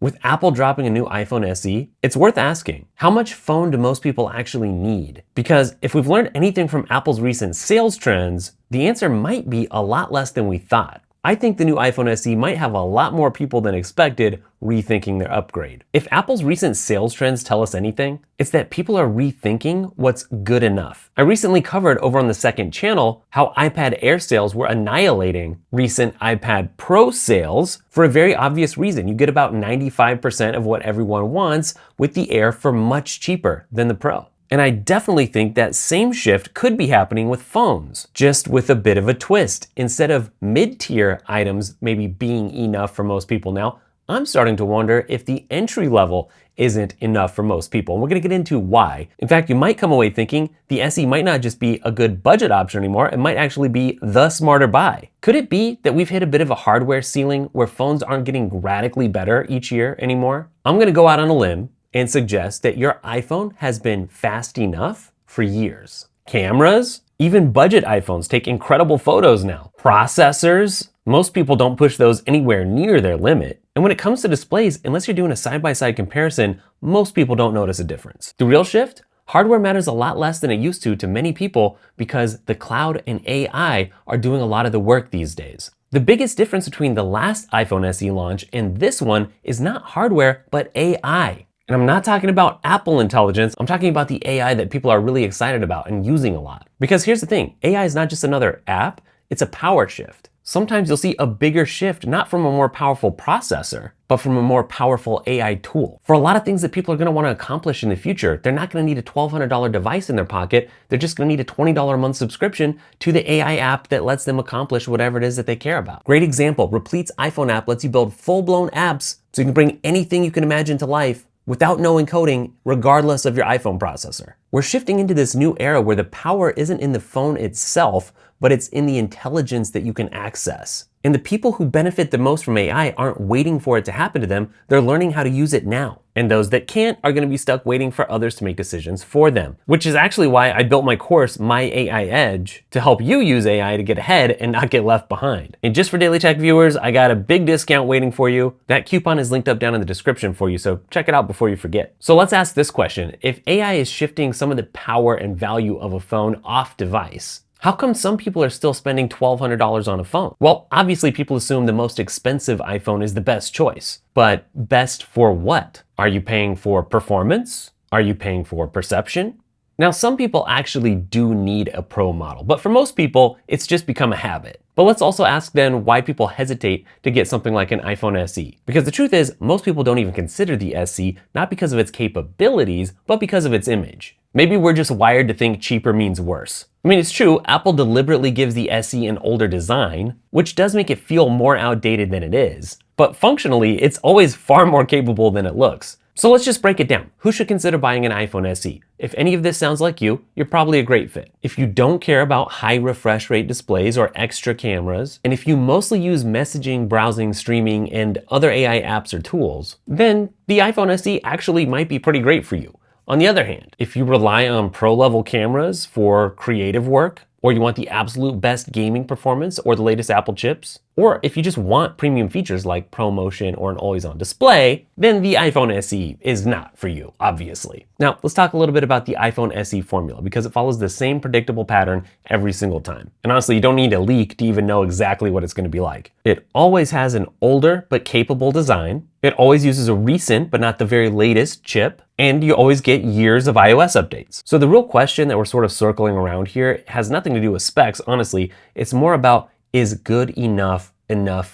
With Apple dropping a new iPhone SE, it's worth asking, how much phone do most people actually need? Because if we've learned anything from Apple's recent sales trends, the answer might be a lot less than we thought. I think the new iPhone SE might have a lot more people than expected rethinking their upgrade. If Apple's recent sales trends tell us anything, it's that people are rethinking what's good enough. I recently covered over on the second channel how iPad Air sales were annihilating recent iPad Pro sales for a very obvious reason. You get about 95% of what everyone wants with the Air for much cheaper than the Pro. And I definitely think that same shift could be happening with phones, just with a bit of a twist. Instead of mid-tier items maybe being enough for most people now, I'm starting to wonder if the entry level isn't enough for most people. And we're gonna get into why. In fact, you might come away thinking the SE might not just be a good budget option anymore, it might actually be the smarter buy. Could it be that we've hit a bit of a hardware ceiling where phones aren't getting radically better each year anymore? I'm gonna go out on a limb and suggest that your iPhone has been fast enough for years. Cameras, even budget iPhones take incredible photos now. Processors, most people don't push those anywhere near their limit. And when it comes to displays, unless you're doing a side-by-side comparison, most people don't notice a difference. The real shift? Hardware matters a lot less than it used to many people because the cloud and AI are doing a lot of the work these days. The biggest difference between the last iPhone SE launch and this one is not hardware, but AI. And I'm not talking about Apple intelligence, I'm talking about the AI that people are really excited about and using a lot. Because here's the thing, AI is not just another app, it's a power shift. Sometimes you'll see a bigger shift, not from a more powerful processor, but from a more powerful AI tool. For a lot of things that people are gonna wanna accomplish in the future, they're not gonna need a $1,200 device in their pocket, they're just gonna need a $20 a month subscription to the AI app that lets them accomplish whatever it is that they care about. Great example, Replete's iPhone app lets you build full-blown apps so you can bring anything you can imagine to life without knowing coding, regardless of your iPhone processor. We're shifting into this new era where the power isn't in the phone itself, but it's in the intelligence that you can access. And the people who benefit the most from AI aren't waiting for it to happen to them, they're learning how to use it now. And those that can't are gonna be stuck waiting for others to make decisions for them. Which is actually why I built my course, My AI Edge, to help you use AI to get ahead and not get left behind. And just for Daily Tech viewers, I got a big discount waiting for you. That coupon is linked up down in the description for you, so check it out before you forget. So let's ask this question. If AI is shifting some of the power and value of a phone off device, how come some people are still spending $1,200 on a phone? Well, obviously people assume the most expensive iPhone is the best choice. But best for what? Are you paying for performance? Are you paying for perception? Now, some people actually do need a Pro model, but for most people, it's just become a habit. But let's also ask then why people hesitate to get something like an iPhone SE. Because the truth is, most people don't even consider the SE, not because of its capabilities, but because of its image. Maybe we're just wired to think cheaper means worse. I mean, it's true, Apple deliberately gives the SE an older design, which does make it feel more outdated than it is. But functionally, it's always far more capable than it looks. So let's just break it down. Who should consider buying an iPhone SE? If any of this sounds like you, you're probably a great fit. If you don't care about high refresh rate displays or extra cameras, and if you mostly use messaging, browsing, streaming, and other AI apps or tools, then the iPhone SE actually might be pretty great for you. On the other hand, if you rely on pro-level cameras for creative work, or you want the absolute best gaming performance or the latest Apple chips, or if you just want premium features like ProMotion or an always-on display, then the iPhone SE is not for you, obviously. Now, let's talk a little bit about the iPhone SE formula because it follows the same predictable pattern every single time. And honestly, you don't need a leak to even know exactly what it's gonna be like. It always has an older but capable design. It always uses a recent but not the very latest chip. And you always get years of iOS updates. So the real question that we're sort of circling around here has nothing to do with specs, honestly. It's more about, is good enough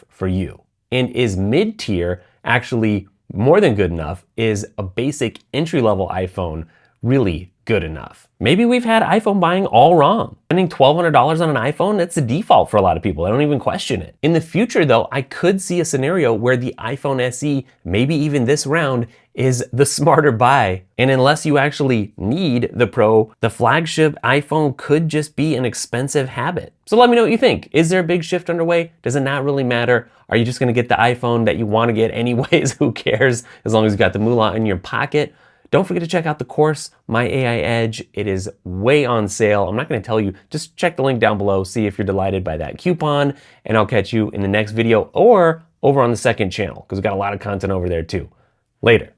for you? And is mid-tier actually more than good enough? Is a basic entry-level iPhone really good enough? Maybe we've had iPhone buying all wrong. Spending $1,200 on an iPhone, that's the default for a lot of people. I don't even question it. In the future though, I could see a scenario where the iPhone SE, maybe even this round, is the smarter buy. And unless you actually need the Pro, the flagship iPhone could just be an expensive habit. So let me know what you think. Is there a big shift underway? Does it not really matter? Are you just gonna get the iPhone that you wanna get anyways? Who cares? As long as you got the moolah in your pocket. Don't forget to check out the course, My AI Edge. It is way on sale. I'm not gonna tell you, just check the link down below, see if you're delighted by that coupon, and I'll catch you in the next video or over on the second channel, because we've got a lot of content over there too. Later.